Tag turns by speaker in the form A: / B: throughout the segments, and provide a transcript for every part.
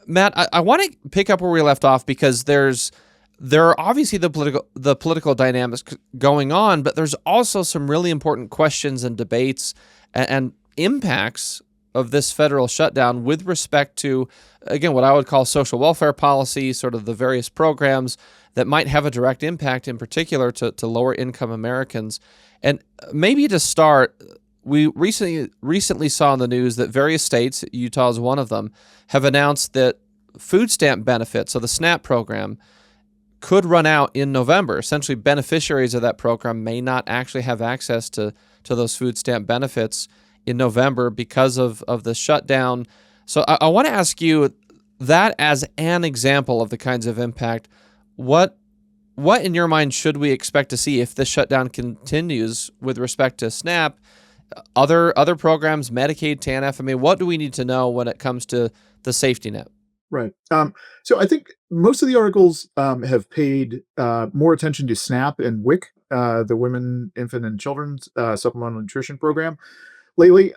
A: Matt, I want to pick up where we left off because there are obviously the political dynamics going on, but there's also some really important questions and debates and impacts of this federal shutdown with respect to, again, what I would call social welfare policy, sort of the various programs that might have a direct impact, in particular to lower income Americans. And maybe to start, we recently saw in the news that various states, Utah is one of them, have announced that food stamp benefits, so the SNAP program, could run out in November. Essentially, beneficiaries of that program may not actually have access to those food stamp benefits in November because of the shutdown. So I want to ask you that as an example of the kinds of impact. What what in your mind should we expect to see if this shutdown continues with respect to SNAP, other programs, Medicaid, TANF? I mean, what do we need to know when it comes to the safety net?
B: Right. So I think most of the articles have paid more attention to SNAP and WIC, the Women, Infant, and Children's Supplemental Nutrition Program lately.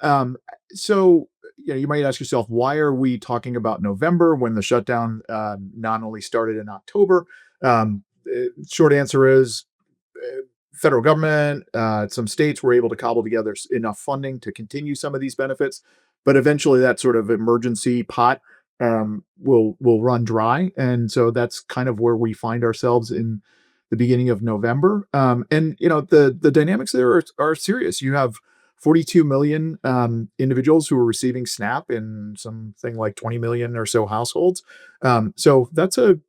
B: So you might ask yourself, why are we talking about November when the shutdown not only started in October? Short answer is federal government, some states were able to cobble together enough funding to continue some of these benefits, but eventually that sort of emergency pot will run dry, and so that's kind of where we find ourselves in the beginning of November. And the dynamics there are serious. You have 42 million individuals who are receiving SNAP in something like 20 million or so households. So that's a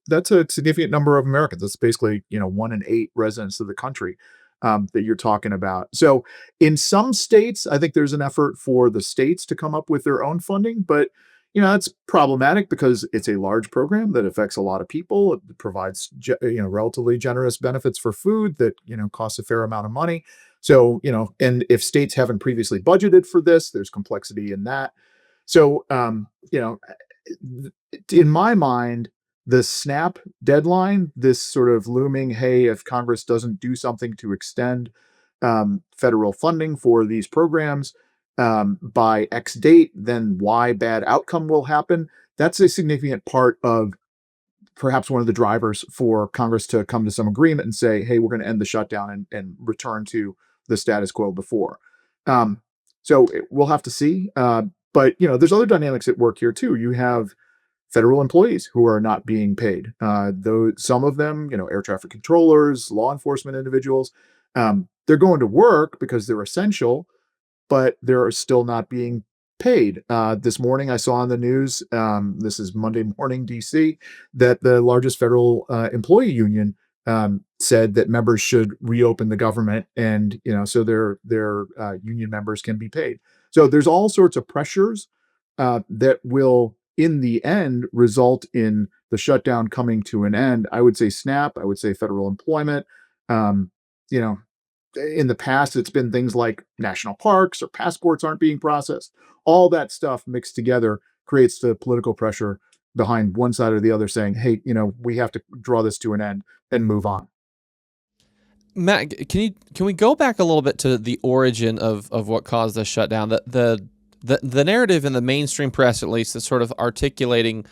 B: significant number of Americans. That's basically 1 in 8 residents of the country that you're talking about. So in some states, I think there's an effort for the states to come up with their own funding, but that's problematic because it's a large program that affects a lot of people. It provides relatively generous benefits for food that costs a fair amount of money. So and if states haven't previously budgeted for this, there's complexity in that. So in my mind, the SNAP deadline, this sort of looming, hey, if Congress doesn't do something to extend federal funding for these programs by X date, then Y bad outcome will happen. That's a significant part of perhaps one of the drivers for Congress to come to some agreement and say, hey, we're going to end the shutdown and return to the status quo before. So we'll have to see. But there's other dynamics at work here too. You have federal employees who are not being paid. Though some of them, air traffic controllers, law enforcement individuals, they're going to work because they're essential, but they're still not being paid. This morning, I saw on the news, this is Monday morning, DC, that the largest federal employee union said that members should reopen the government, and so their union members can be paid. So there's all sorts of pressures that will, in the end, result in the shutdown coming to an end. I would say SNAP. I would say federal employment. Um, you know, in the past, it's been things like national parks or passports aren't being processed. All that stuff mixed together creates the political pressure behind one side or the other saying, hey, we have to draw this to an end and move on.
A: Matt, can we go back a little bit to the origin of what caused the shutdown? The narrative in the mainstream press, at least, is sort of articulating,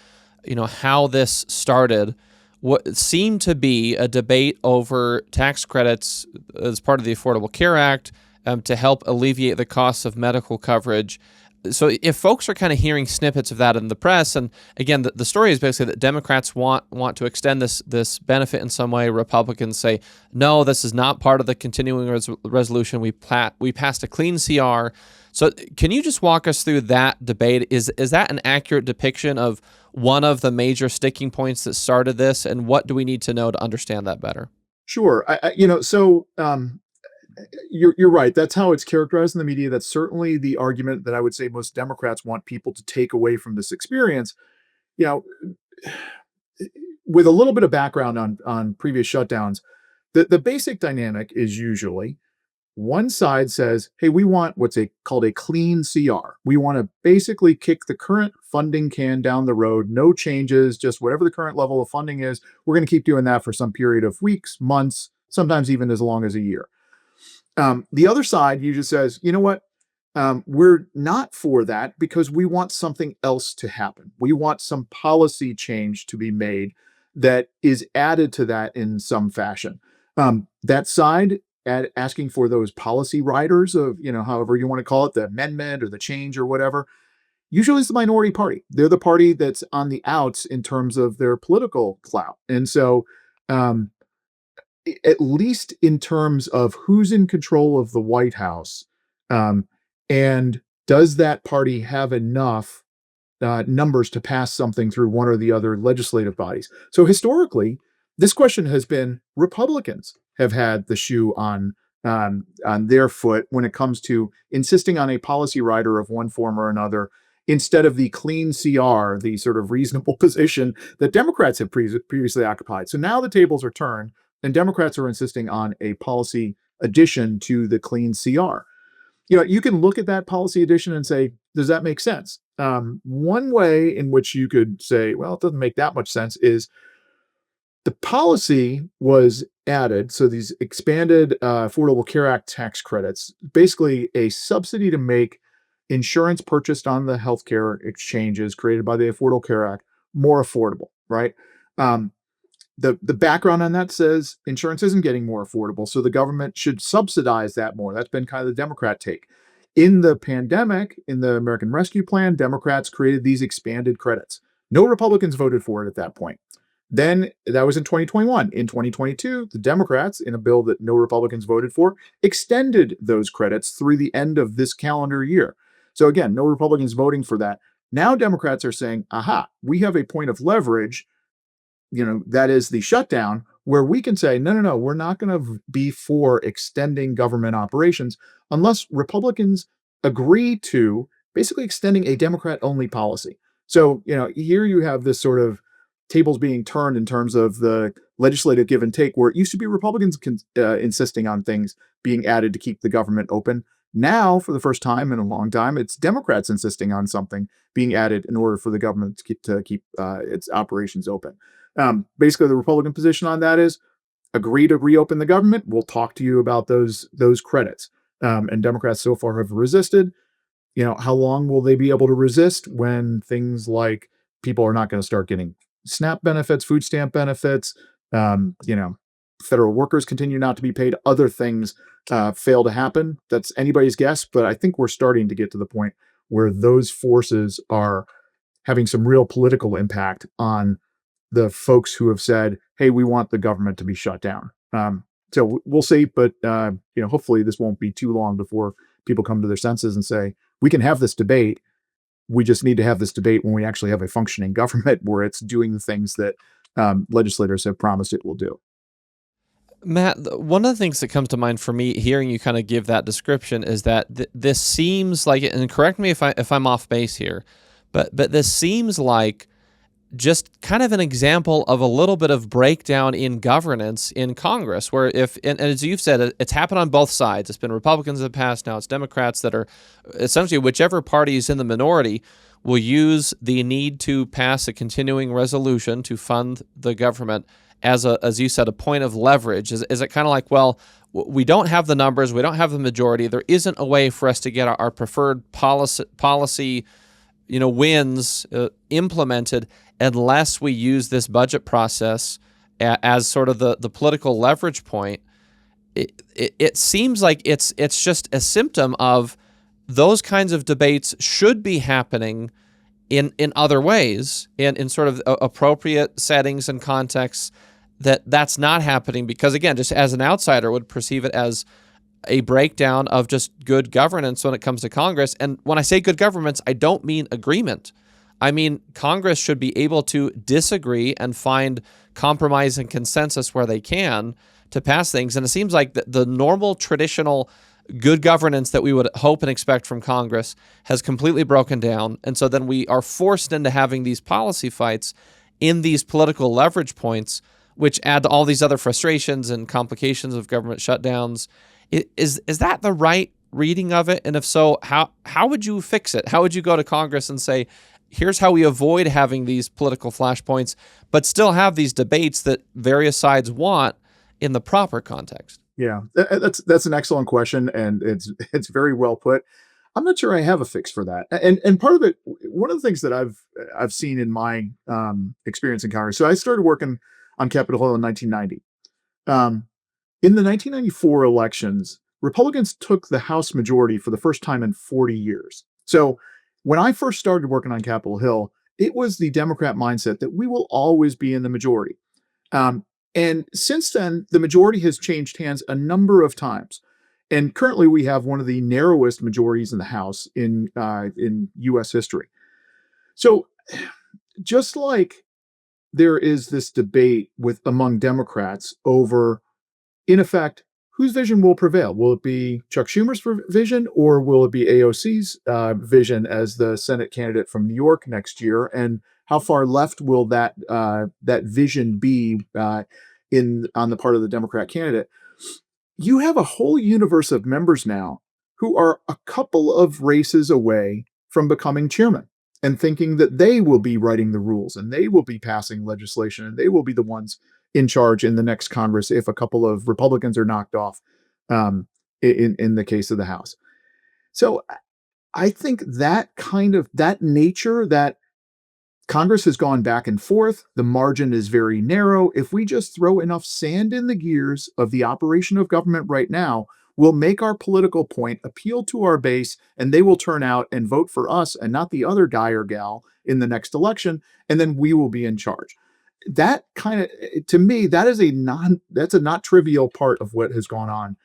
A: how this started. What seemed to be a debate over tax credits as part of the Affordable Care Act to help alleviate the costs of medical coverage. So if folks are kind of hearing snippets of that in the press, and again, the story is basically that Democrats want to extend this benefit in some way. Republicans say, no, this is not part of the continuing resolution. We passed a clean CR. So can you just walk us through that debate? Is that an accurate depiction of one of the major sticking points that started this, and what do we need to know to understand that better?
B: Sure. You're right. That's how it's characterized in the media. That's certainly the argument that I would say most Democrats want people to take away from this experience. You know, with a little bit of background on previous shutdowns, the basic dynamic is usually one side says, hey, we want called a clean CR. We want to basically kick the current funding can down the road, no changes, just whatever the current level of funding is. We're going to keep doing that for some period of weeks, months, sometimes even as long as a year. The other side usually says, you know what? We're not for that because we want something else to happen. We want some policy change to be made that is added to that in some fashion. That side, asking for those policy riders of, however you want to call it, the amendment or the change or whatever, usually it's the minority party. They're the party that's on the outs in terms of their political clout. And so, um, at least in terms of who's in control of the White House, um, and does that party have enough numbers to pass something through one or the other legislative bodies? So historically, this question has been Republicans have had the shoe on their foot when it comes to insisting on a policy rider of one form or another instead of the clean CR, the sort of reasonable position that Democrats have previously occupied. So now the tables are turned, and Democrats are insisting on a policy addition to the clean CR. You can look at that policy addition and say, does that make sense? One way in which you could say, well, it doesn't make that much sense is the policy was added. So these expanded Affordable Care Act tax credits, basically a subsidy to make insurance purchased on the healthcare exchanges created by the Affordable Care Act more affordable, right? Um, the background on that says insurance isn't getting more affordable, so the government should subsidize that more. That's been kind of the Democrat take. In the pandemic, in the American Rescue Plan, Democrats created these expanded credits. No Republicans voted for it at that point. Then that was in 2021. In 2022, the Democrats, in a bill that no Republicans voted for, extended those credits through the end of this calendar year. So again, no Republicans voting for that. Now Democrats are saying, aha, we have a point of leverage, that is the shutdown, where we can say, no, no, no, we're not going to be for extending government operations unless Republicans agree to basically extending a Democrat only policy. So, here you have this sort of tables being turned in terms of the legislative give and take, where it used to be Republicans insisting on things being added to keep the government open. Now, for the first time in a long time, it's Democrats insisting on something being added in order for the government to keep its operations open. Basically, the Republican position on that is agree to reopen the government. We'll talk to you about those credits. And Democrats so far have resisted. How long will they be able to resist when things like people are not going to start getting SNAP benefits, food stamp benefits, federal workers continue not to be paid, other things fail to happen? That's anybody's guess, but I think we're starting to get to the point where those forces are having some real political impact on the folks who have said, hey, we want the government to be shut down. So we'll see, but hopefully this won't be too long before people come to their senses and say, we can have this debate. We just need to have this debate when we actually have a functioning government where it's doing the things that legislators have promised it will do.
A: Matt, one of the things that comes to mind for me hearing you kind of give that description is that this seems like, and correct me if I'm off base here, but this seems like just kind of an example of a little bit of breakdown in governance in Congress, where and as you've said, it's happened on both sides. It's been Republicans in the past, now it's Democrats that are essentially, whichever party is in the minority will use the need to pass a continuing resolution to fund the government as you said, a point of leverage. Is it kind of like, well, we don't have the numbers, we don't have the majority, there isn't a way for us to get our preferred policy wins implemented unless we use this budget process as sort of the political leverage point. It seems like it's just a symptom of those kinds of debates should be happening in other ways, in sort of appropriate settings and contexts. That's not happening because, again, just as an outsider would perceive it as a breakdown of just good governance when it comes to Congress. And when I say good governance, I don't mean agreement. I mean, Congress should be able to disagree and find compromise and consensus where they can to pass things. And it seems like the normal, traditional good governance that we would hope and expect from Congress has completely broken down. And so then we are forced into having these policy fights in these political leverage points, which add to all these other frustrations and complications of government shutdowns. Is that the right reading of it? And if so, how would you fix it? How would you go to Congress and say, here's how we avoid having these political flashpoints, but still have these debates that various sides want in the proper context?
B: Yeah, that's an excellent question, and it's very well put. I'm not sure I have a fix for that. And part of it, one of the things that I've seen in my experience in Congress. So I started working on Capitol Hill in 1990. Um, in the 1994 elections, Republicans took the House majority for the first time in 40 years. So when I first started working on Capitol Hill, it was the Democrat mindset that we will always be in the majority. Um, and since then, the majority has changed hands a number of times. And currently, we have one of the narrowest majorities in the House in U.S. history. So, just like there is this debate with among Democrats over, in effect, whose vision will prevail? Will it be Chuck Schumer's vision, or will it be AOC's vision as the Senate candidate from New York next year? And how far left will that vision be in on the part of the Democrat candidate? You have a whole universe of members now who are a couple of races away from becoming chairman and thinking that they will be writing the rules and they will be passing legislation and they will be the ones in charge in the next Congress if a couple of Republicans are knocked off in the case of the House. So I think that kind of that nature, that Congress has gone back and forth. The margin is very narrow. If we just throw enough sand in the gears of the operation of government right now, we'll make our political point, appeal to our base, and they will turn out and vote for us and not the other guy or gal in the next election, and then we will be in charge. That kind of, to me, that's a not trivial part of what has gone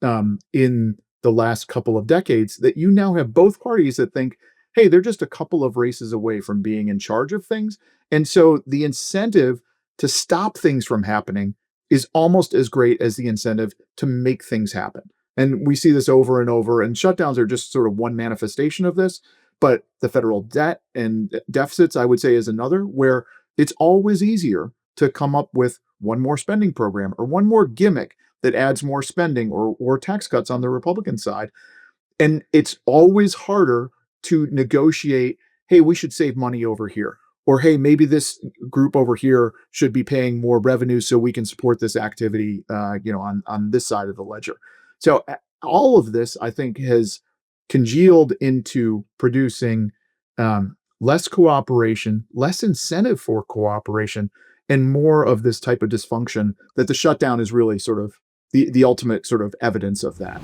B: on in the last couple of decades, that you now have both parties that think, hey, they're just a couple of races away from being in charge of things. And so the incentive to stop things from happening is almost as great as the incentive to make things happen. And we see this over and over, and shutdowns are just sort of one manifestation of this. But the federal debt and deficits, I would say, is another, where it's always easier to come up with one more spending program or one more gimmick that adds more spending or tax cuts on the Republican side. And it's always harder to negotiate, hey, we should save money over here. Or, hey, maybe this group over here should be paying more revenue so we can support this activity, on this side of the ledger. So all of this, I think, has congealed into producing less cooperation, less incentive for cooperation, and more of this type of dysfunction that the shutdown is really sort of the ultimate sort of evidence of that.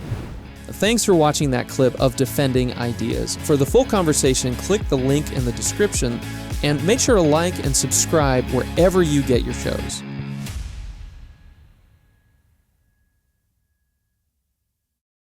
A: Thanks for watching that clip of Defending Ideas. For the full conversation, click the link in the description and make sure to like and subscribe wherever you get your shows.